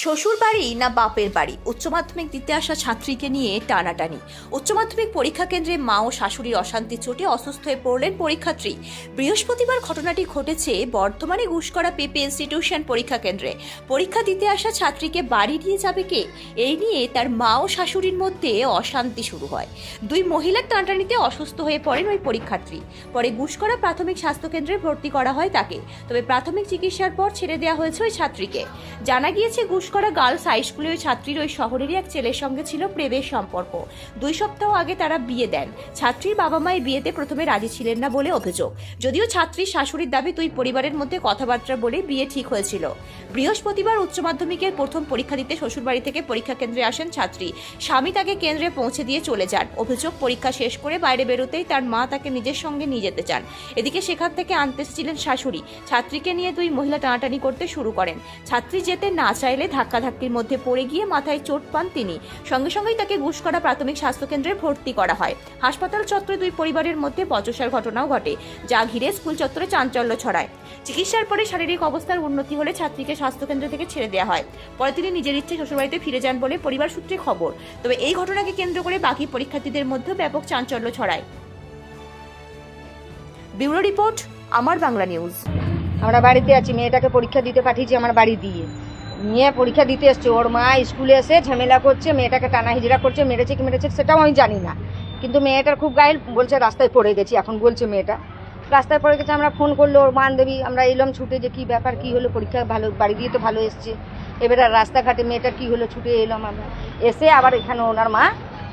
শ্বশুর বাড়ি না বাপের বাড়ি, উচ্চ মাধ্যমিক দিতে আসা ছাত্রীকে নিয়ে টানাটানি। উচ্চ মাধ্যমিক পরীক্ষা কেন্দ্রে মা ও শাশুড়ির অশান্তি চোটে অসুস্থ হয়ে পড়লেন পরীক্ষার্থী। বৃহস্পতিবার ঘটনাটি ঘটেছে বর্ধমানে গুসকরা পেপে ইনস্টিটিউশন পরীক্ষা কেন্দ্রে। পরীক্ষা দিতে আসা ছাত্রীকে বাড়ি নিয়ে যাবে কে, এই নিয়ে তার মা ও শাশুড়ির মধ্যে অশান্তি শুরু হয়। দুই মহিলার টানাটানিতে অসুস্থ হয়ে পড়েন ওই পরীক্ষার্থী। পরে গুসকরা প্রাথমিক স্বাস্থ্যকেন্দ্রে ভর্তি করা হয় তাকে। তবে প্রাথমিক চিকিৎসার পর ছেড়ে দেওয়া হয়েছে ওই ছাত্রীকে। জানা গিয়েছে গুসকরা গার্লস হাই স্কুলে ওই ছাত্রীর ওই শহরেরই এক ছেলের সঙ্গে ছিল প্রেমের সম্পর্ক। 2 সপ্তাহ আগে তারা বিয়ে দেন। ছাত্রীর বাবা মা এই বিয়েতে প্রথমে রাজি ছিলেন না বলে অভিযোগ। যদিও ছাত্রীর শাশুড়ির দাবি দুই পরিবারের মধ্যে কথাবার্তা বলে বিয়ে ঠিক হয়েছিল। বৃহস্পতিবার উচ্চ মাধ্যমিকের প্রথম পরীক্ষা দিতে শ্বশুরবাড়ি থেকে পরীক্ষা কেন্দ্রে আসেন ছাত্রী। স্বামী তাকে কেন্দ্রে পৌঁছে দিয়ে চলে যান। অভিযোগ, পরীক্ষা শেষ করে বাইরে বেরোতেই তার মা তাকে নিজের সঙ্গে নিয়ে যেতে চান। এদিকে সেখান থেকে আনতে এসেছিলেন শাশুড়ি। ছাত্রীকে নিয়ে দুই মহিলা টানাটানি করতে শুরু করেন। ছাত্রী যেতে না চাইলে ধাক্কাধাক্কির মধ্যে পড়ে গিয়ে মাথায় চোট পান তিনি। সঙ্গে সঙ্গেই তাকে গুসকরা প্রাথমিক স্বাস্থ্যকেন্দ্রে ভর্তি করা হয়। হাসপাতাল চত্বরে দুই পরিবারের মধ্যে বচসার ঘটনাও ঘটে, যা ঘিরে স্কুল চত্বরে চাঞ্চল্য ছড়ায়। চিকিৎসার পরে শারীরিক অবস্থার উন্নতি হলে ছাত্রীকে স্বাস্থ্যকেন্দ্র থেকে ছেড়ে দেওয়া হয়। পরে তিনি নিজের ইচ্ছে শ্বশুরবাড়িতে ফিরে যান বলে পরিবার সূত্রে খবর। তবে এই ঘটনাকে কেন্দ্র করে বাকি পরীক্ষার্থীদের মধ্যে ব্যাপক চাঞ্চল্য ছড়ায়। ব্যুরো রিপোর্ট, আমার বাংলা নিউজ। আমরা বাড়িতে আছি, মেয়েটাকে পরীক্ষা দিতে পাঠিয়েছি আমার বাড়ি দিয়ে। নিয়ে পরীক্ষা দিতে এসছে, ওর মা স্কুলে এসে ঝামেলা করছে, মেয়েটাকে টানা হিজড়া করছে, মেরেছে কি মেরেছে সেটাও আমি জানি না, কিন্তু মেয়েটার খুব গায়ে বলছে রাস্তায় পড়ে গেছি। এখন বলছে মেয়েটা রাস্তায় পড়ে গেছে। আমরা ফোন করলো ওর বান্ধবী, আমরা এলাম ছুটে যে কী ব্যাপার, কী হলো, পরীক্ষা ভালো, বাড়ি দিয়ে তো ভালো এসছে। এবারে রাস্তাঘাটে মেয়েটার কী হলো, ছুটে এলাম আমরা। এসে আবার এখানে ওনার মা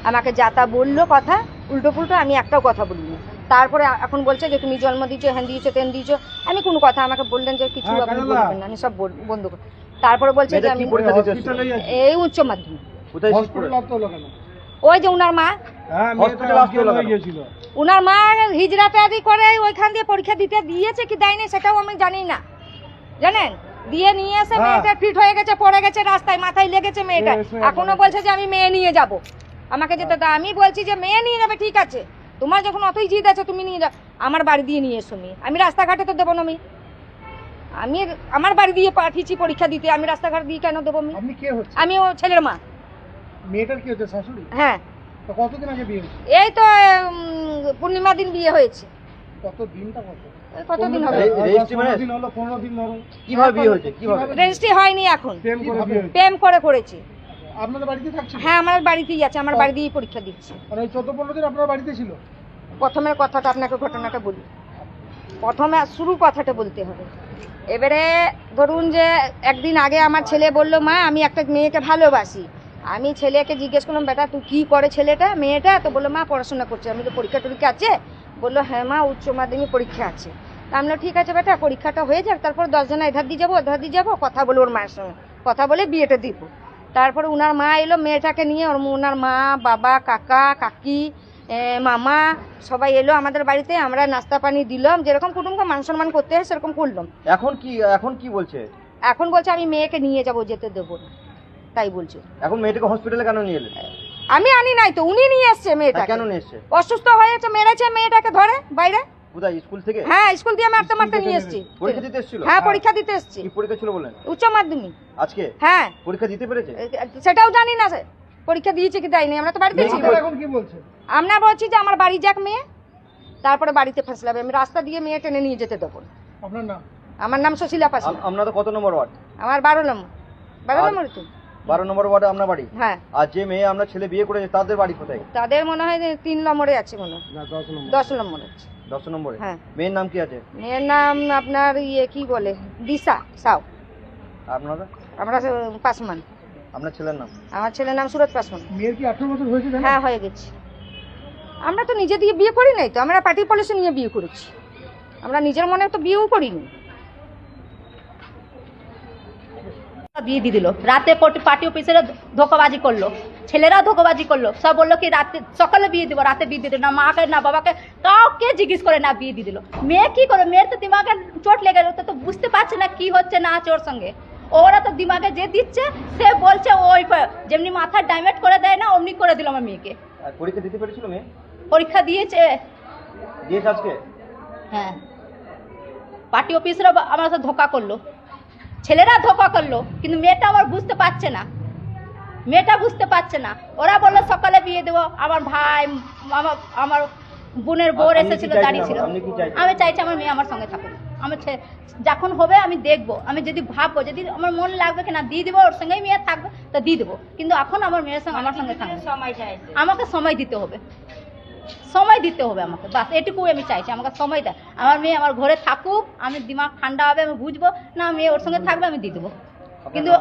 আমাকে যা তা বললো কথা, উল্টো পুল্টো, আমি একটাও কথা বলিনি। তারপরে এখন বলছে যে তুমি জন্ম দিয়েছো, হ্যান দিয়েছো, তেন দিয়েছো। আমি কোনো কথা, আমাকে বললেন যে কিছু আপনি বলবেন না, আমি সব বন্ধ করি। তারপরে বলছে যে আমি এই উচ্চ মাধ্যমিক, ওই যে উনার মা, উনার মা হিজড়া প্যাদি করে ওইখান দিয়ে পরীক্ষা দিতে দিয়েছে কি দেয়নি সেটাও আমি জানি না, জানেন। দিয়ে নিয়ে এসে মেয়েটা ফিট হয়ে গেছে, পড়ে গেছে রাস্তায়, মাথায় লেগেছে মেয়েটা। এখনো বলছে যে আমি মেয়ে নিয়ে যাব, আমাকে যেতে দাও। আমি বলছি যে মেয়ে নিয়ে যাবে, ঠিক আছে, তোমার যখন অতই জিদ আছে তুমি নিয়ে যাও, আমার বাড়ি দিয়ে নিয়ে এসো মেয়ে। আমি রাস্তাঘাটে তো দেবো না মেয়ে, আমি আমার বাড়ি দিয়ে পাঠিয়েছি পরীক্ষা দিতে, আমি রাস্তাঘাট দিয়ে কেন দেবো মেয়ে? আপনি কে হচ্ছে? আমি ও ছেলের মা। মেয়েটার কি হচ্ছে, শাশুড়ি? হ্যাঁ। তো কতদিন আগে বিয়ে হয়েছে? এই তো পূর্ণিমা দিন বিয়ে হয়েছে। কত দিনটা কত? কতদিন হবে? রেজিস্ট্রি মানে 15 দিন ধরে। কিভাবে বিয়ে হয়েছে? কিভাবে? রেজিস্ট্রি হয়নি এখন, প্রেম করে বিয়ে হয়েছে। প্রেম করে করেছে। আপনাদের বাড়িতে থাকছে? হ্যাঁ, আমার বাড়িতেই আছে, আমার বাড়ি দিয়ে পরীক্ষা দিচ্ছে। মানে 14-15 দিন আপনার বাড়িতে ছিল? প্রথমের কথাটা আপনাকে ঘটনাটা বলি, প্রথমে শুরু কথাটা বলতে হবে। এবারে ধরুন যে একদিন আগে আমার ছেলে বলল, মা আমি একটা মেয়েকে ভালোবাসি। আমি ছেলেকে জিজ্ঞেস করলাম, বেটা তুই কী করে ছেলেটা, মেয়েটা? তো বললো মা পড়াশোনা করছে। আমি তো পরীক্ষা টরীক্ষা আছে? বললো হ্যাঁ মা, উচ্চ মাধ্যমিক পরীক্ষা আছে। তা আমি ঠিক আছে বেটা, পরীক্ষাটা হয়ে যাক, তারপর 10 জনা এধার দিয়ে যাবো ওধার দিয়ে যাবো, কথা বলে ওর মায়ের সঙ্গে কথা বলে বিয়েটা দিব। তারপরে ওনার মা এলো মেয়েটাকে নিয়ে, ওনার মা, বাবা, কাকা, কাকি, মামা সবাই এলো আমাদের বাড়িতে। আমরা নাস্তা পানি দিলাম, যেরকম কুটুম্বকে মান সম্মান করতে হয় সেরকম করলাম। এখন কি বলছে? এখন বলছে আমি মেয়েকে নিয়ে যাব, যেতে দেবো না, তাই বলছে। এখন মেয়েটাকে হসপিটালে কেন নিয়ে এলেন? আমি আনি নাই তো, উনি নিয়ে এসছে মেয়েটা। কেন নিয়ে এসছে? অসুস্থ হয়েছে, মেরেছে মেয়েটাকে ধরে বাইরে। কোথায়, স্কুল থেকে? হ্যাঁ, স্কুল দিয়ে মারতে মারতে নিয়ে এসছি। পরীক্ষা দিতে এসেছিল? হ্যাঁ, পরীক্ষা দিতে এসছি। কি পরীক্ষা ছিল বলেন? উচ্চ মাধ্যমিক। আজকে? হ্যাঁ। পরীক্ষা দিতে পেরেছে? সেটাও জানি না পরীক্ষা দিয়েছে কি দেয়নি, আমরা তো বাড়িতে ছিলাম। এখন কি বলছে? আমরা বলছি যে আমার বাড়ি যাক মেয়ে, তারপরে বাড়িতে ফেসলাবে। আমি রাস্তা দিয়ে মেয়ে টেনে নিয়ে যেতে দেবো না। আপনার নাম? আমার নাম সুশীলা পাশা। আপনাদের কত নম্বর ওয়ার্ড? আমার 12 নম্বর। 12 নম্বর তো। 12 নম্বর ওয়ার্ডে আপনার বাড়ি? হ্যাঁ। আর যে মেয়ে আমরা ছেলে বিয়ে করেছে তাদের বাড়ি কোথায়? তাদের মনে হয় 3 নম্বরে আছে, মনে হয় 10 নম্বরে আছে। 10 নম্বরে? হ্যাঁ। মেয়ের নাম কি আছে? মেয়ের নাম আপনার কি বলে, দিশা সাউ। আপনারা? আমরা পাসমান। আপনার ছেলের নাম? আমার ছেলের নাম সুরজ পাসমান। মেয়ের কি 18 বছর হয়েছে? হ্যাঁ, হয়ে গেছে। আমরা তো নিজে দিয়ে বিয়ে করি নাই তো, আমরা পার্টি পলিসি নিয়ে বিয়ে করেছি। আমরা নিজের মনে তো বিয়েও করিনি। বিয়ে দিয়ে দিল রাতে, পার্টি অফিসেরা ধোকাবাজি করলো, ছেলেরা ধোকাবাজি করলো, সব বললো কি রাতে সকালে বিয়ে দিব, রাতে বিয়ে দিয়ে দিল। না মাকে না বাবাকে কাউকে জিজ্ঞেস করে না বিয়ে দিয়ে দিল। মেয়ে কি করে, মেয়ের তো দিমাগে চোট লেগে গেল, তো বুঝতে পারছে না কি হচ্ছে না আছে ওর সঙ্গে। ওরা তো দিমাগে যে দিচ্ছে সে বলছে ওই যেমনি মাথা ডাইমেট করে দেয় না অমনি করে দিল আমার মেয়েকে। পরীক্ষা দিতে পেরেছিল মেয়ে? পরীক্ষা দিয়েছে আজকে? হ্যাঁ, পার্টি অফিসরা আমার সাথে ধোকা করলো। ছেলেরা ধোকা করলো, কিন্তু মেয়েটা আবার বুঝতে পারছে না, মেয়েটা বুঝতে পারছে না। ওরা বললো সকালে বিয়ে দেবো, আমার ভাই আমার বোনের বোর আপনি কি এসেছিল, চাইছেন? দাঁড়িয়ে ছিল। আপনি কি চাইছেন? আমি চাইছি আমার মেয়ে আমার সঙ্গে থাকুক, আমার যখন হবে আমি দেখবো, আমি যদি ভাববো যদি আমার মন লাগবে কি না দিয়ে দিব, ওর সঙ্গেই মেয়ে থাকবে তা দিয়ে দেবো, কিন্তু এখন আমার মেয়ের সঙ্গে আমার সঙ্গে থাকবে, আমাকে সময় দিতে হবে, সময় দিতে হবে আমাকে, বাস এটুকুই আমি চাইছি, আমাকে সময় দেয়। আমার মেয়ে আমার ঘরে থাকুক, আমি দিমাগ ঠান্ডা হবে, আমি বুঝবো না মেয়ে ওর সঙ্গে থাকবে, আমি দিয়ে দেবো। কিন্তু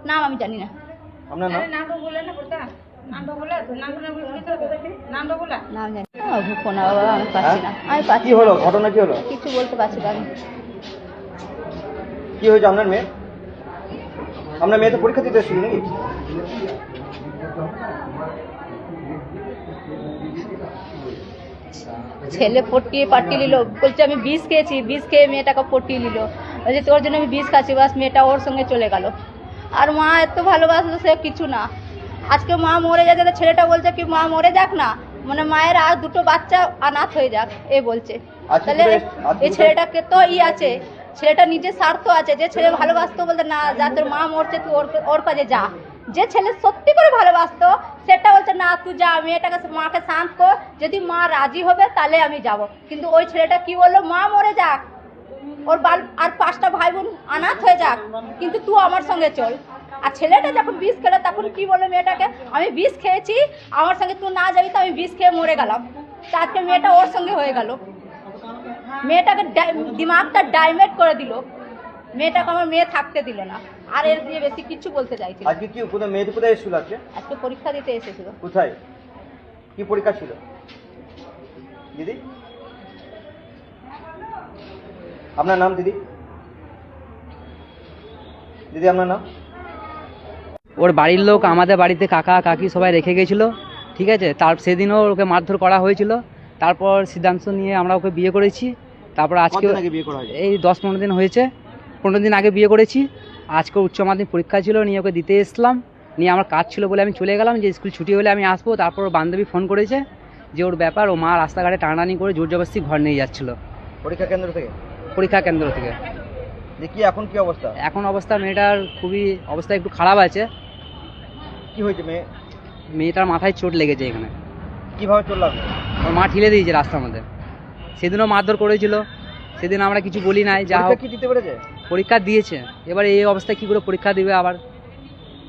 নাম আমি জানি না। আপনার নাম? নাম জানি না, ফোন আমি পাচ্ছি না, আমি পাচ্ছি কি হলো, ঘটনা কি হলো? কিছু বলতে পারছি না আমি। কি হয়েছে আপনার মেয়ে? আপনার মেয়ে তো পরীক্ষা দিতে এসেছিল নাকি? ছেলে পটিয়ে পাঠিয়ে নিল, বলছে আমি বিষ খেয়েছি, বিষ খেয়ে মেয়েটাকে পটিয়ে নিল, বলছে তোর জন্য আমি বিষ খাচ্ছি, বাস মেয়েটা ওর সঙ্গে চলে গেল। আর মা এত ভালোবাসলো সে কিছু না, আজকে মা মরে যাচ্ছে, তো ছেলেটা বলছে কি মা মরে যাক না, মানে মায়ের আর দুটো বাচ্চা অনাথ হয়ে যাক এ বলছে। আজকে তাহলে আজকে এই ছেলেটাকে তো আছে, ছেলেটা নিজের স্বার্থ আছে, যে ছেলে ভালোবাসতো বলতে না যা তোর মা মরছে তুই ওর কাছে যা, যে ছেলে সত্যি করে ভালোবাসতো সেটা বলছে না তুই যা, মেয়েটাকে মাকে শান্ত কর, যদি মা রাজি হবে তাহলে আমি যাব। কিন্তু ওই ছেলেটা কি বললো, মা মরে যাক, ওর আর 5টা ভাই বোন অনাথ হয়ে যাক, কিন্তু তুই আমার সঙ্গে চল। আর ছেলেটা যখন বিষ খেলো তখন কি বললো মেয়েটাকে, আমি বিষ খেয়েছি, আমার সঙ্গে তুই না যাবি তো আমি বিষ খেয়ে মরে গেলাম। তা আজকে মেয়েটা ওর সঙ্গে হয়ে গেল, মেয়েটাকে দিমাগটা ডাইভার্ট করে দিল, মেয়েটাকে আমার মেয়ে থাকতে দিল না। আর এর দিয়ে বেশি কিছু বলতে চাইছি না। আজকে কি কোথায় মেয়েটি কোথায় এসেছিল আজকে? আজকে পরীক্ষা দিতে এসেছিল। কোথায়? কি পরীক্ষা ছিল দিদি? আপনার নাম দিদি? দিদি আপনার নাম? ওর বাড়ির লোক আমাদের বাড়িতে কাকা কাকি সবাই রেখে গেছিলো, ঠিক আছে। সেদিনও ওকে মারধর করা হয়েছিল, তারপর সিদ্ধান্ত নিয়ে আমরা ওকে বিয়ে করেছি। তারপর আজকে কতদিন আগে বিয়ে করা হয়েছে? এই 10-15 দিন হয়েছে, 15 দিন আগে বিয়ে করেছি। আজকে উচ্চ মাধ্যমিক পরীক্ষা ছিল, নিয়ে ওকে দিতে এসলাম, নিয়ে আমার কাজ ছিল বলে আমি চলে গেলাম, যে স্কুল ছুটি হলে আমি আসবো। তারপর ওর বান্ধবী ফোন করেছে যে ওর ব্যাপার, ও মা রাস্তাঘাটে টানাটানি করে জোর জবরদস্তি ঘর নিয়ে যাচ্ছিলো পরীক্ষা কেন্দ্র থেকে? পরীক্ষা কেন্দ্র থেকে। দেখি এখন কি অবস্থা? এখন অবস্থা মেয়েটার খুবই অবস্থা একটু খারাপ আছে। কি হয়েছে মেয়েটার মাথায় চোট লেগেছে এখানে। কিভাবে চললাম? ওর মা ঠেলে দিয়েছে রাস্তার মধ্যে, সেদিনও মারধর করেছিল, সেদিন আমরা কিছু বলি নাই। যা হোক কি দিতে পেরেছে? পরীক্ষা দিয়েছে, এবার এই অবস্থায় কি করে পরীক্ষা দিবে, আবার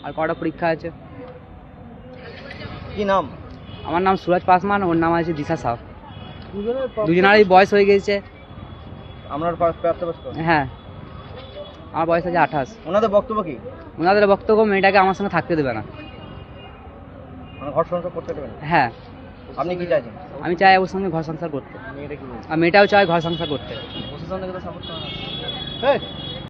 আর কটা পরীক্ষা আছে। কি নাম? আমার নাম সুরাজ পাসওয়ান, ওর নাম আছে দিশা সাহ। দুজনেরই বয়স হয়ে গেছে। আপনার প্রাপ্তবয়স্ক? হ্যাঁ, আমার বয়স আছে 28। ওনাদের বক্তব্য কি? ওনাদের বক্তব্য মেয়েটাকে আমার সঙ্গে থাকতে দেবে না, মানে ঘর সংসার করতে দেবেন? হ্যাঁ। আপনি কি চাইছেন? আমি চাই ওর সঙ্গে ঘর সংসার করতে, মেয়েটা কি বলছে? আর মেয়েটাও চায় ঘর সংসার করতে। প্রশাসন থেকে তো সাপোর্ট করা